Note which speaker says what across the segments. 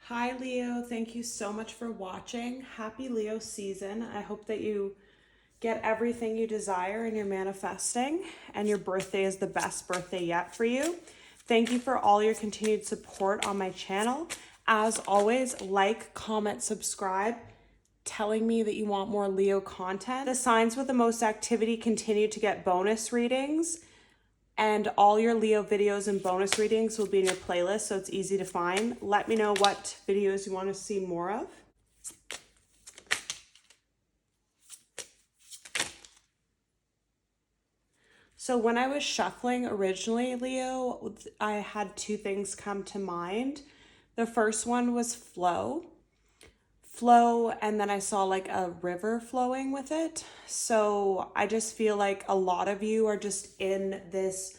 Speaker 1: Hi Leo, thank you so much for watching. Happy Leo season. I hope that you get everything you desire and you're manifesting, and your birthday is the best birthday yet for you. Thank you for all your continued support on my channel. As always, like, comment, subscribe, telling me that you want more Leo content. The signs with the most activity continue to get bonus readings, and all your Leo videos and bonus readings will be in your playlist, so it's easy to find. Let me know what videos you want to see more of. So when I was shuffling originally, Leo, I had two things come to mind. The first one was flow, and then I saw like a river flowing with it. So I just feel like a lot of you are just in this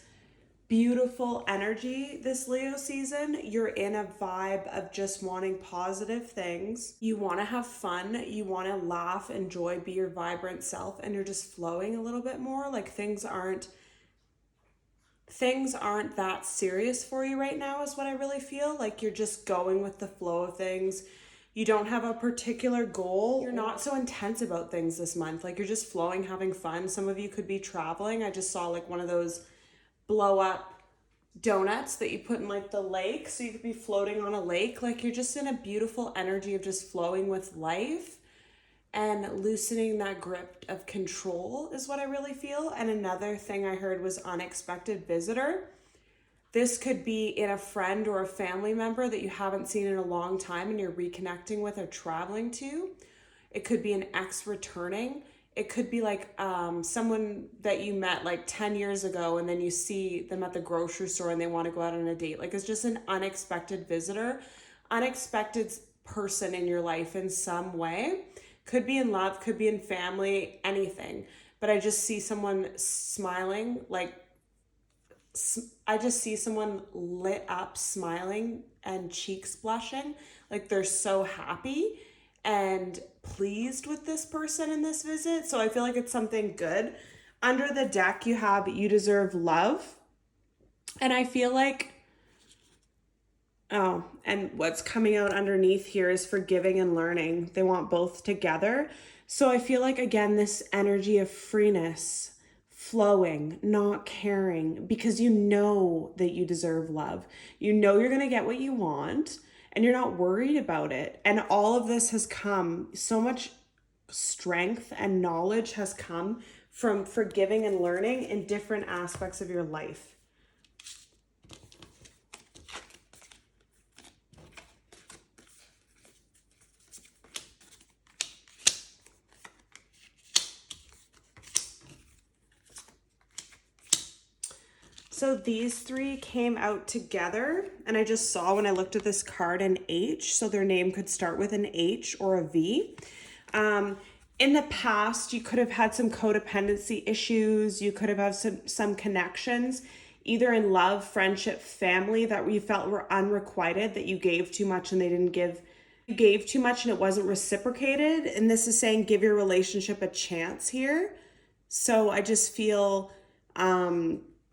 Speaker 1: beautiful energy this Leo season. You're in a vibe of just wanting positive things. You want to have fun, you want to laugh, enjoy, be your vibrant self, and you're just flowing a little bit more. Like things aren't that serious for you right now is what I really feel. Like you're just going with the flow of things. You don't have a particular goal. You're not so intense about things this month. Like you're just flowing, having fun. Some of you could be traveling. I just saw like one of those blow up donuts that you put in like the lake, so you could be floating on a lake. Like you're just in a beautiful energy of just flowing with life and loosening that grip of control is what I really feel. And another thing I heard was unexpected visitor. This could be in a friend or a family member that you haven't seen in a long time and you're reconnecting with or traveling to. It could be an ex returning. It could be like someone that you met like 10 years ago and then you see them at the grocery store and they want to go out on a date. Like it's just an unexpected visitor, unexpected person in your life in some way. Could be in love, could be in family, anything. But I just see someone smiling, like I just see someone lit up, smiling and cheeks blushing. Like they're so happy and pleased with this person in this visit. So I feel like it's something good. Under the deck, you have you deserve love. And I feel like, oh, and what's coming out underneath here is forgiving and learning. They want both together. So I feel like, again, this energy of freeness, flowing, not caring, because you know that you deserve love. You know you're going to get what you want and you're not worried about it. And all of this has come, so much strength and knowledge has come from forgiving and learning in different aspects of your life. So these three came out together, and I just saw when I looked at this card an H, so their name could start with an H or a V. In the past, you could have had some codependency issues. You could have had some connections, either in love, friendship, family, that you felt were unrequited, that you gave too much and they didn't give. You gave too much and it wasn't reciprocated. And this is saying give your relationship a chance here. So I just feel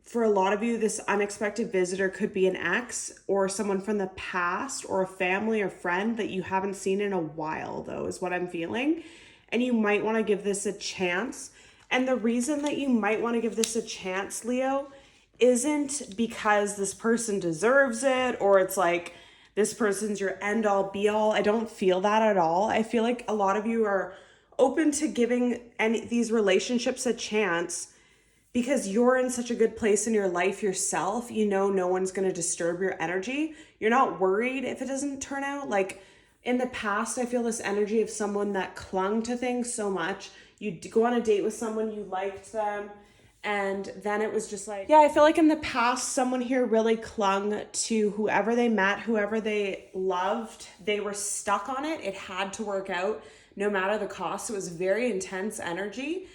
Speaker 1: for a lot of you, this unexpected visitor could be an ex or someone from the past or a family or friend that you haven't seen in a while, though, is what I'm feeling. And you might want to give this a chance. And the reason that you might want to give this a chance, Leo, isn't because this person deserves it or it's like this person's your end all be all. I don't feel that at all. I feel like a lot of you are open to giving these relationships a chance because you're in such a good place in your life yourself. You know no one's going to disturb your energy. You're not worried if it doesn't turn out. Like in the past, I feel this energy of someone that clung to things so much. You'd go on a date with someone, you liked them, and then it was just like, yeah, I feel like in the past, someone here really clung to whoever they met, whoever they loved. They were stuck on it. It had to work out no matter the cost. It was very intense energy.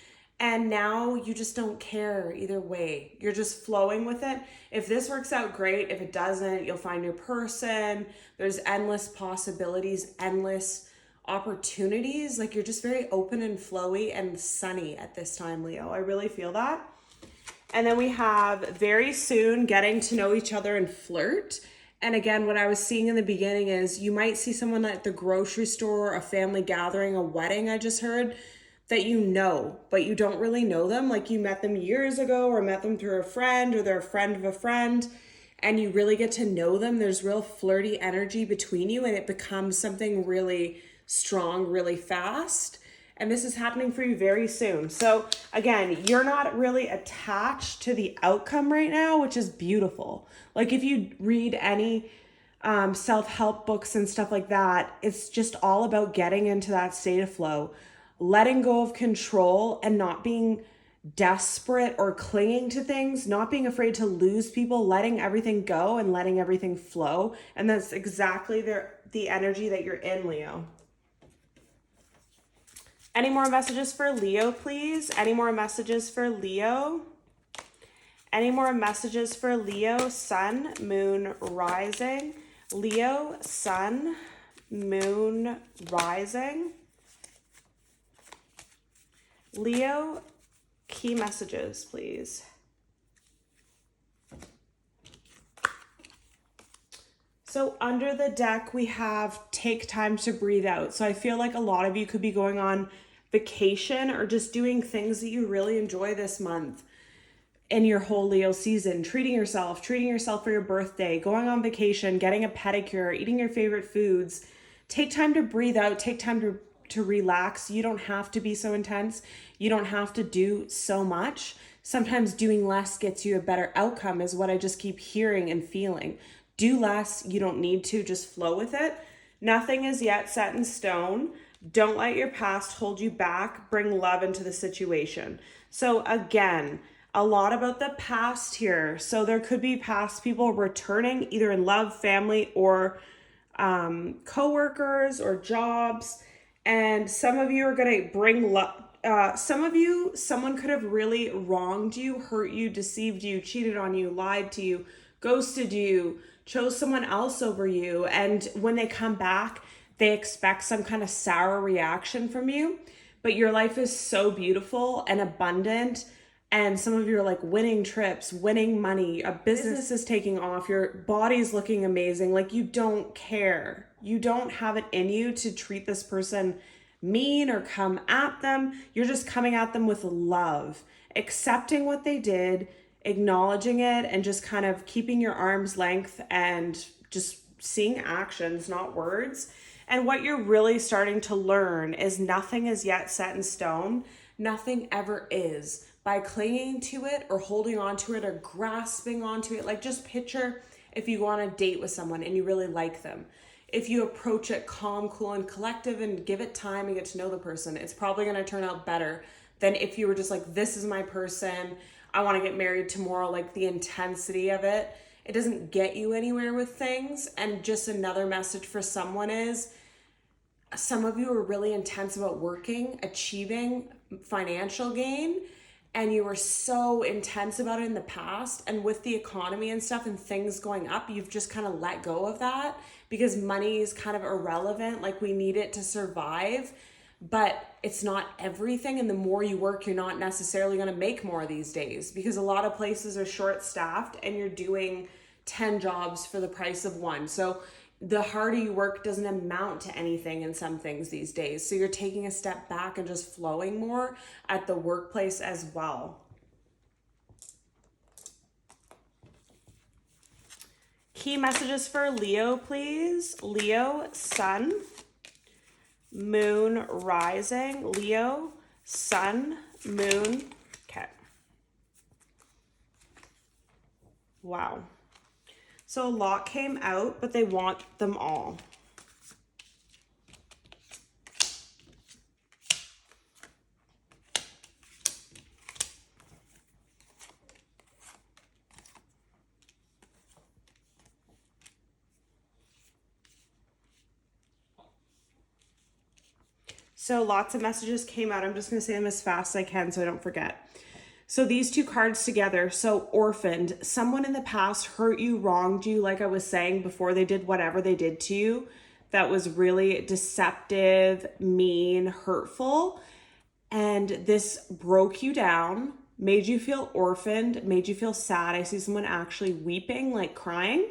Speaker 1: And now you just don't care either way. You're just flowing with it. If this works out, great. If it doesn't, you'll find your person. There's endless possibilities, endless opportunities. Like you're just very open and flowy and sunny at this time, Leo. I really feel that. And then we have very soon getting to know each other and flirt. And again, what I was seeing in the beginning is you might see someone at the grocery store, a family gathering, a wedding, I just heard, that you know, but you don't really know them. Like you met them years ago or met them through a friend or they're a friend of a friend, and you really get to know them. There's real flirty energy between you and it becomes something really strong, really fast. And this is happening for you very soon. So again, you're not really attached to the outcome right now, which is beautiful. Like if you read any self-help books and stuff like that, it's just all about getting into that state of flow, letting go of control and not being desperate or clinging to things, not being afraid to lose people, letting everything go and letting everything flow. And that's exactly the energy that you're in, Leo. Any more messages for Leo, please? Any more messages for Leo? Any more messages for Leo, sun, moon, rising? Leo, sun, moon, rising. Leo, key messages, please. So under the deck, we have take time to breathe out. So I feel like a lot of you could be going on vacation or just doing things that you really enjoy this month in your whole Leo season. Treating yourself for your birthday, going on vacation, getting a pedicure, eating your favorite foods. Take time to breathe out. Take time to relax. You don't have to be so intense. You don't have to do so much. Sometimes doing less gets you a better outcome is what I just keep hearing and feeling. Do less. You don't need to. Just flow with it. Nothing is yet set in stone. Don't let your past hold you back. Bring love into the situation. So again, a lot about the past here. So there could be past people returning either in love, family, or co-workers or jobs. And some of you are going to bring love. Some of you, someone could have really wronged you, hurt you, deceived you, cheated on you, lied to you, ghosted you, chose someone else over you. And when they come back, they expect some kind of sour reaction from you. But your life is so beautiful and abundant. And some of you are like winning trips, winning money, a business is taking off, your body's looking amazing. Like you don't care. You don't have it in you to treat this person mean or come at them. You're just coming at them with love, accepting what they did, acknowledging it, and just kind of keeping your arm's length and just seeing actions, not words. And what you're really starting to learn is nothing is yet set in stone. Nothing ever is. By clinging to it or holding on to it or grasping onto it, like just picture if you go on a date with someone and you really like them. If you approach it calm, cool, and collective and give it time and get to know the person, it's probably going to turn out better than if you were just like, this is my person, I want to get married tomorrow. Like the intensity of it, it doesn't get you anywhere with things. And just another message for someone is, some of you are really intense about working, achieving financial gain, and you were so intense about it in the past. And with the economy and stuff and things going up, you've just kind of let go of that because money is kind of irrelevant. Like we need it to survive, but it's not everything. And the more you work, you're not necessarily going to make more these days because a lot of places are short staffed and you're doing 10 jobs for the price of one. So the harder you work doesn't amount to anything in some things these days. So you're taking a step back and just flowing more at the workplace as well. Key messages for Leo, please. Leo, sun, moon, rising. Leo, sun, moon. Okay. Wow. So a lot came out, but they want them all. So lots of messages came out. I'm just going to say them as fast as I can so I don't forget. So these two cards together, so orphaned, someone in the past hurt you, wronged you, like I was saying before, they did whatever they did to you that was really deceptive, mean, hurtful, and this broke you down, made you feel orphaned, made you feel sad. I see someone actually weeping, like crying,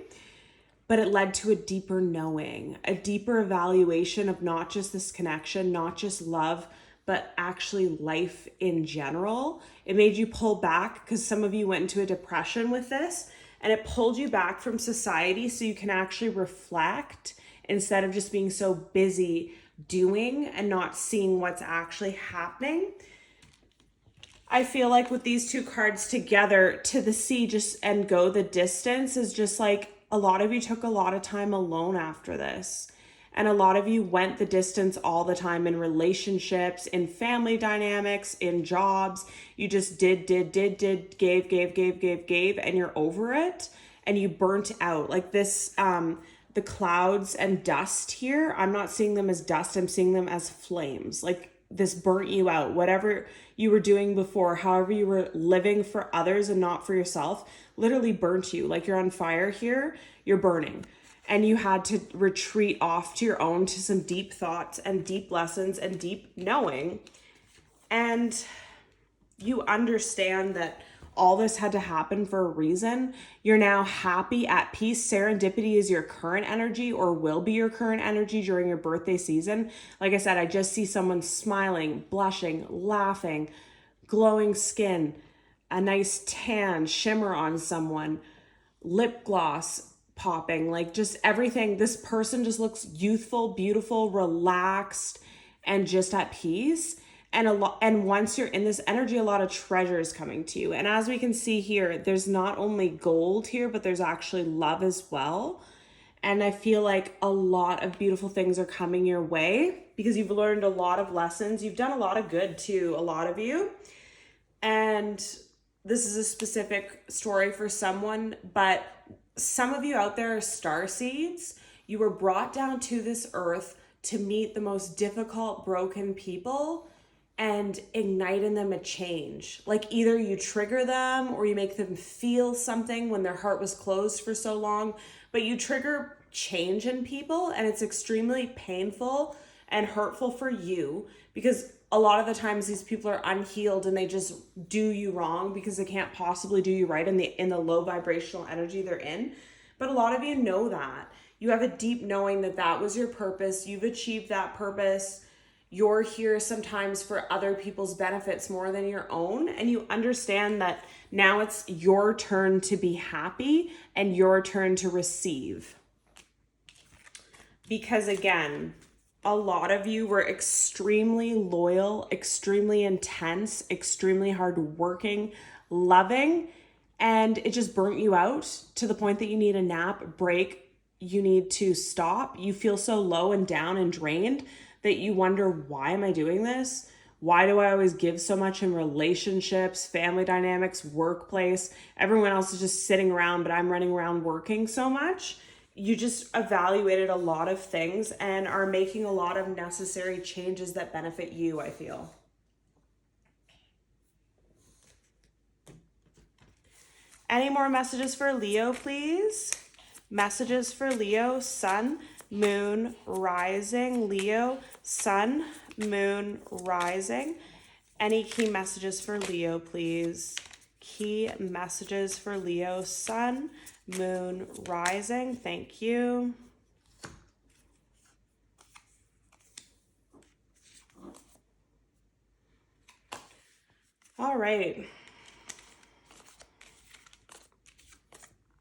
Speaker 1: but it led to a deeper knowing, a deeper evaluation of not just this connection, not just love, but actually life in general. It made you pull back because some of you went into a depression with this, and it pulled you back from society so you can actually reflect instead of just being so busy doing and not seeing what's actually happening. I feel like with these two cards together, to the sea just and go the distance is just like a lot of you took a lot of time alone after this. And a lot of you went the distance all the time in relationships, in family dynamics, in jobs. You just did, gave, and you're over it. And you burnt out. Like this, the clouds and dust here, I'm not seeing them as dust. I'm seeing them as flames. Like this burnt you out. Whatever you were doing before, however you were living for others and not for yourself, literally burnt you. Like you're on fire here, you're burning. And you had to retreat off to your own, to some deep thoughts and deep lessons and deep knowing. And you understand that all this had to happen for a reason. You're now happy, at peace. Serendipity is your current energy, or will be your current energy during your birthday season. Like I said, I just see someone smiling, blushing, laughing, glowing skin, a nice tan shimmer on someone, lip gloss popping, like just everything. This person just looks youthful, beautiful, relaxed, and just at peace. And once you're in this energy, a lot of treasure is coming to you. And as we can see here, there's not only gold here, but there's actually love as well. And I feel like a lot of beautiful things are coming your way because you've learned a lot of lessons. You've done a lot of good to a lot of you. And this is a specific story for someone, but some of you out there are star seeds. You were brought down to this earth to meet the most difficult, broken people and ignite in them a change. Like either you trigger them or you make them feel something when their heart was closed for so long, but you trigger change in people, and it's extremely painful and hurtful for you because a lot of the times these people are unhealed and they just do you wrong because they can't possibly do you right in the low vibrational energy they're in. But a lot of you know that. You have a deep knowing that that was your purpose. You've achieved that purpose. You're here sometimes for other people's benefits more than your own. And you understand that now it's your turn to be happy and your turn to receive. Because again, a lot of you were extremely loyal, extremely intense, extremely hardworking, loving, and it just burnt you out to the point that you need a nap, break, you need to stop. You feel so low and down and drained that you wonder, why am I doing this? Why do I always give so much in relationships, family dynamics, workplace? Everyone else is just sitting around, but I'm running around working so much. You just evaluated a lot of things and are making a lot of necessary changes that benefit you, I feel. Any more messages for Leo, please? Messages for Leo, Sun, Moon, Rising. Leo, Sun, Moon, Rising. Any key messages for Leo, please? Key messages for Leo, Sun, Moon, Rising. Thank you. All right.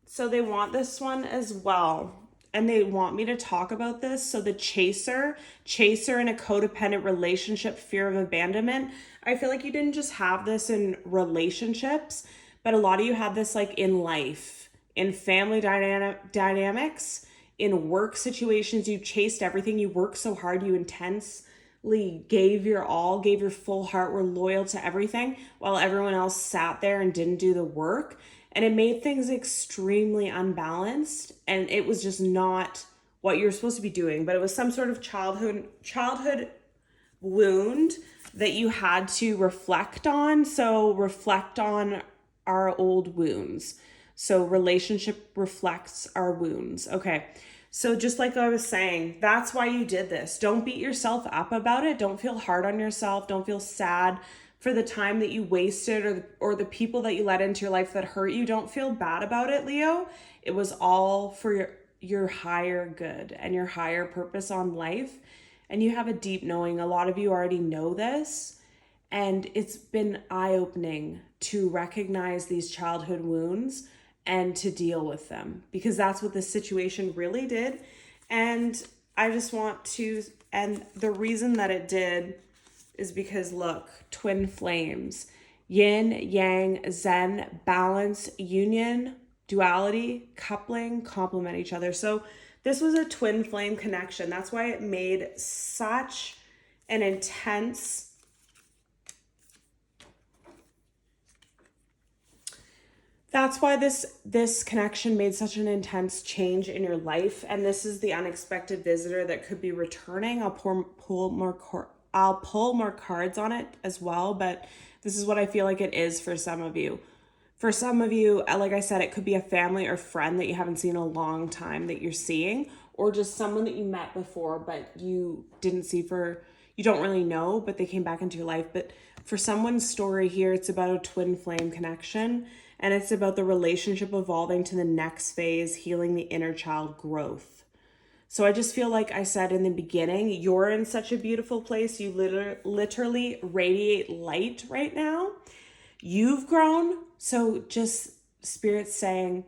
Speaker 1: So they want this one as well. And they want me to talk about this. So the chaser in a codependent relationship, fear of abandonment. I feel like you didn't just have this in relationships, but a lot of you had this like in life, in family dynamics, in work situations. You chased everything. You worked so hard. You intensely gave your all, gave your full heart, were loyal to everything while everyone else sat there and didn't do the work. And it made things extremely unbalanced, and it was just not what you're supposed to be doing. But it was some sort of childhood wound that you had to reflect on. So reflect on our old wounds. So relationship reflects our wounds. Okay. So just like I was saying, that's why you did this. Don't beat yourself up about it. Don't feel hard on yourself. Don't feel sad for the time that you wasted or the people that you let into your life that hurt you. Don't feel bad about it, Leo. It was all for your higher good and your higher purpose on life. And you have a deep knowing. A lot of you already know this. And it's been eye-opening to recognize these childhood wounds and to deal with them, because that's what this situation really did. And I just want to, and the reason that it did is because look, twin flames, yin, yang, zen, balance, union, duality, coupling, complement each other. So this was a twin flame connection. That's why it made such an intense, that's why this connection made such an intense change in your life. And this is the unexpected visitor that could be returning. I'll pull more cards on it as well, but this is what I feel like it is for some of you. For some of you, like I said, it could be a family or friend that you haven't seen in a long time that you're seeing, or just someone that you met before but you didn't see you don't really know, but they came back into your life. But for someone's story here, it's about a twin flame connection, and it's about the relationship evolving to the next phase, healing the inner child growth. So I just feel like I said in the beginning, you're in such a beautiful place. You literally radiate light right now. You've grown. So just Spirit's saying,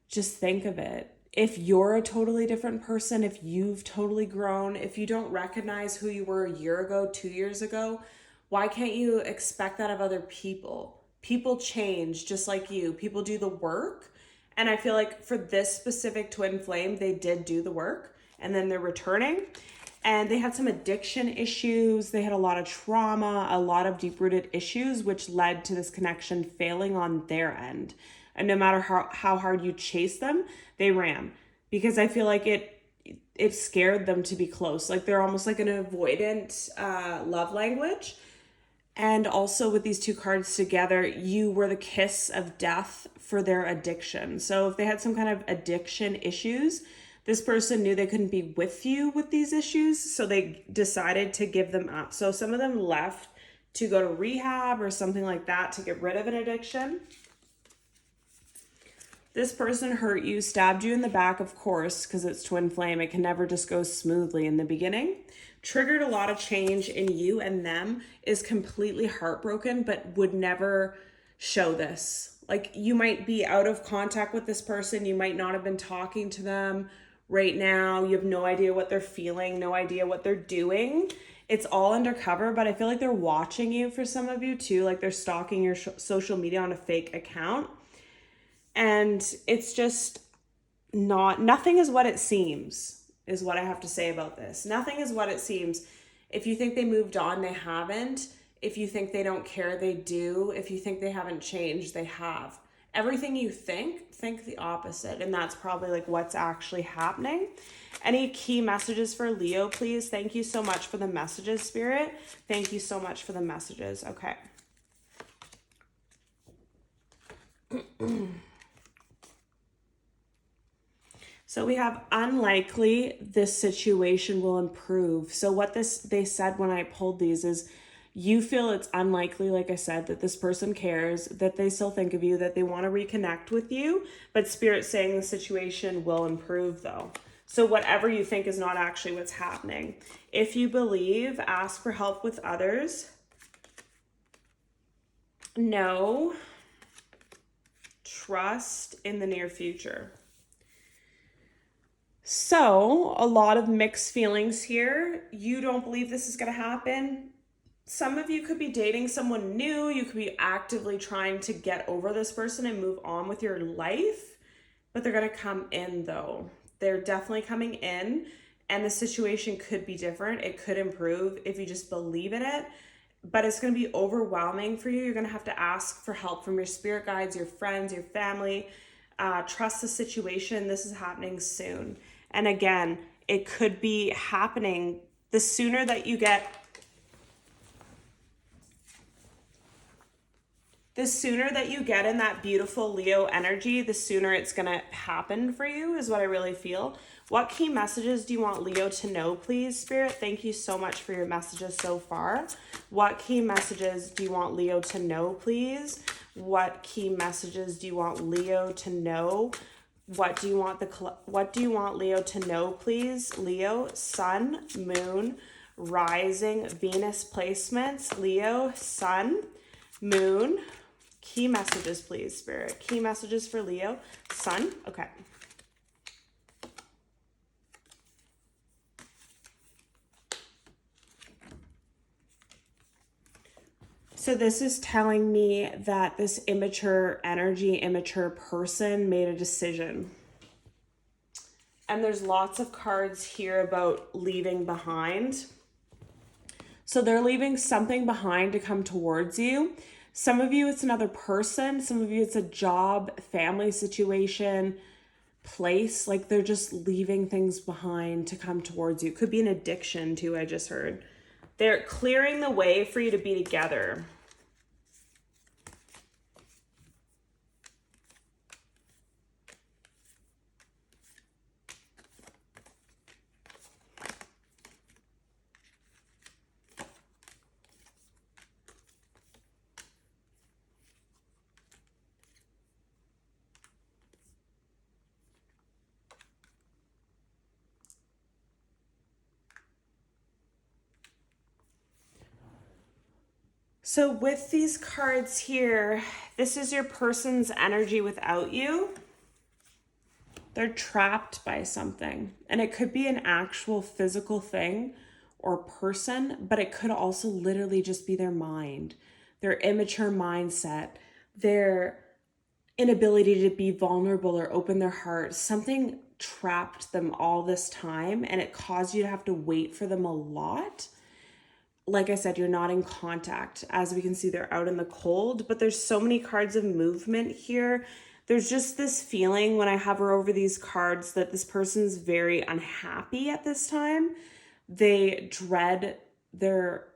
Speaker 1: just think of it. If you're a totally different person, if you've totally grown, if you don't recognize who you were a year ago, 2 years ago, why can't you expect that of other people? People change just like you. People do the work. And I feel like for this specific twin flame, they did do the work, and then they're returning. And they had some addiction issues. They had a lot of trauma, a lot of deep-rooted issues, which led to this connection failing on their end. And no matter how hard you chase them, they ran. Because I feel like it scared them to be close. Like they're almost like an avoidant love language. And also with these two cards together, you were the kiss of death for their addiction. So if they had some kind of addiction issues, this person knew they couldn't be with you with these issues, so they decided to give them up. So some of them left to go to rehab or something like that to get rid of an addiction. This person hurt you, stabbed you in the back, of course, because it's twin flame. It can never just go smoothly in the beginning. Triggered a lot of change in you and them, is completely heartbroken, but would never show this. Like you might be out of contact with this person. You might not have been talking to them right now. You have no idea what they're feeling, no idea what they're doing. It's all undercover, but I feel like they're watching you for some of you too. Like they're stalking your social media on a fake account. And it's just nothing is what it seems, is what I have to say about this. Nothing is what it seems. If you think they moved on, they haven't. If you think they don't care, they do. If you think they haven't changed, they have. Everything you think the opposite. And that's probably like what's actually happening. Any key messages for Leo, please? Thank you so much for the messages, Spirit. Thank you so much for the messages. Okay. So we have unlikely this situation will improve. So what they said when I pulled these is you feel it's unlikely, like I said, that this person cares, that they still think of you, that they want to reconnect with you, but Spirit's saying the situation will improve though. So whatever you think is not actually what's happening. If you believe, ask for help with others. No. Trust in the near future. So a lot of mixed feelings here. You don't believe this is going to happen. Some of you could be dating someone new. You could be actively trying to get over this person and move on with your life, but they're going to come in though. They're definitely coming in, and the situation could be different. It could improve if you just believe in it, but it's going to be overwhelming for you. You're going to have to ask for help from your spirit guides, your friends, your family. Trust the situation. This is happening soon. And again, it could be happening the sooner that you get in that beautiful Leo energy, the sooner it's going to happen for you is what I really feel. What key messages do you want Leo to know, please, Spirit? Thank you so much for your messages so far. What key messages do you want Leo to know, please? What key messages do you want Leo to know What do you want Leo to know, please? Leo, Sun, Moon, Rising, Venus placements. Leo, Sun, Moon. Key messages, please, Spirit. Key messages for Leo, Sun. Okay. So this is telling me that this immature energy, immature person made a decision. And there's lots of cards here about leaving behind. So they're leaving something behind to come towards you. Some of you, it's another person. Some of you, it's a job, family situation, place. Like they're just leaving things behind to come towards you. Could be an addiction too, I just heard. They're clearing the way for you to be together. So with these cards here, this is your person's energy without you. They're trapped by something, and it could be an actual physical thing or person, but it could also literally just be their mind, their immature mindset, their inability to be vulnerable or open their heart. Something trapped them all this time, and it caused you to have to wait for them a lot. Like I said, you're not in contact. As we can see, they're out in the cold, but there's so many cards of movement here. There's just this feeling when I hover over these cards that this person's very unhappy at this time. They dread their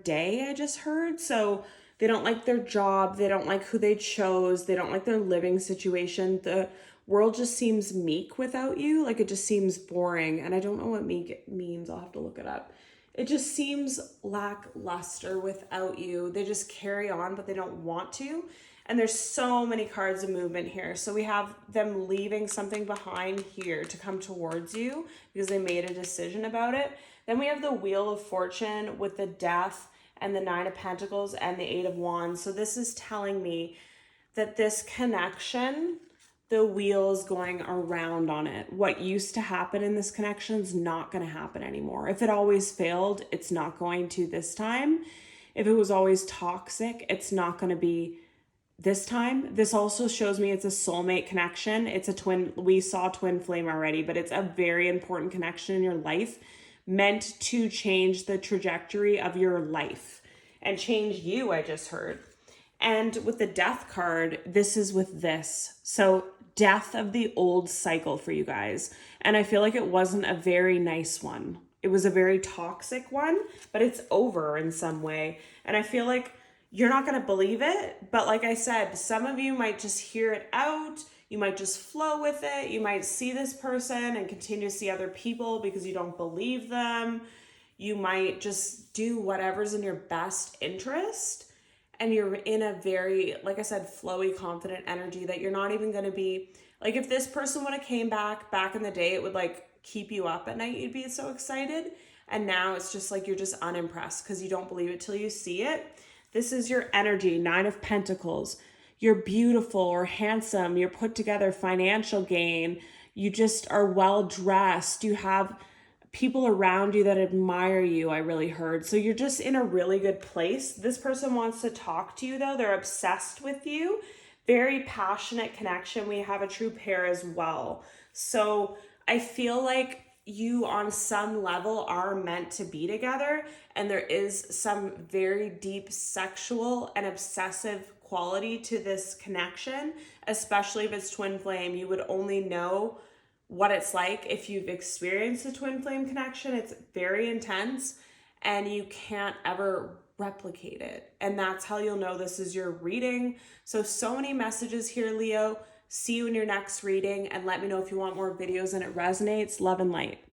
Speaker 1: day, I just heard. So they don't like their job. They don't like who they chose. They don't like their living situation. The world just seems meek without you. Like it just seems boring. And I don't know what meek means. I'll have to look it up. It just seems lackluster without you. They just carry on, but they don't want to. And there's so many cards of movement here. So we have them leaving something behind here to come towards you because they made a decision about it. Then we have the Wheel of Fortune with the Death and the Nine of Pentacles and the Eight of Wands. So this is telling me that this connection, the wheel is going around on it. What used to happen in this connection is not going to happen anymore. If it always failed, it's not going to this time. If it was always toxic, it's not going to be this time. This also shows me it's a soulmate connection. It's a twin. We saw twin flame already, but it's a very important connection in your life, meant to change the trajectory of your life and change you, I just heard. And with the Death card, this is with this. So death of the old cycle for you guys. And I feel like it wasn't a very nice one. It was a very toxic one, but it's over in some way. And I feel like you're not going to believe it. But like I said, some of you might just hear it out. You might just flow with it. You might see this person and continue to see other people because you don't believe them. You might just do whatever's in your best interest. And you're in a very, like I said, flowy, confident energy that you're not even going to be, like if this person would have came back in the day, it would like keep you up at night. You'd be so excited. And now it's just like, you're just unimpressed because you don't believe it till you see it. This is your energy, Nine of Pentacles. You're beautiful or handsome. You're put together, financial gain. You just are well dressed. You have people around you that admire you, I really heard. So you're just in a really good place. This person wants to talk to you though. They're obsessed with you. Very passionate connection. We have a true pair as well. So I feel like you on some level are meant to be together, and there is some very deep sexual and obsessive quality to this connection, especially if it's twin flame. You would only know what it's like if you've experienced a twin flame connection. It's very intense and you can't ever replicate it. And that's how you'll know this is your reading. So many messages here, Leo. See you in your next reading, and let me know if you want more videos and it resonates. Love and light.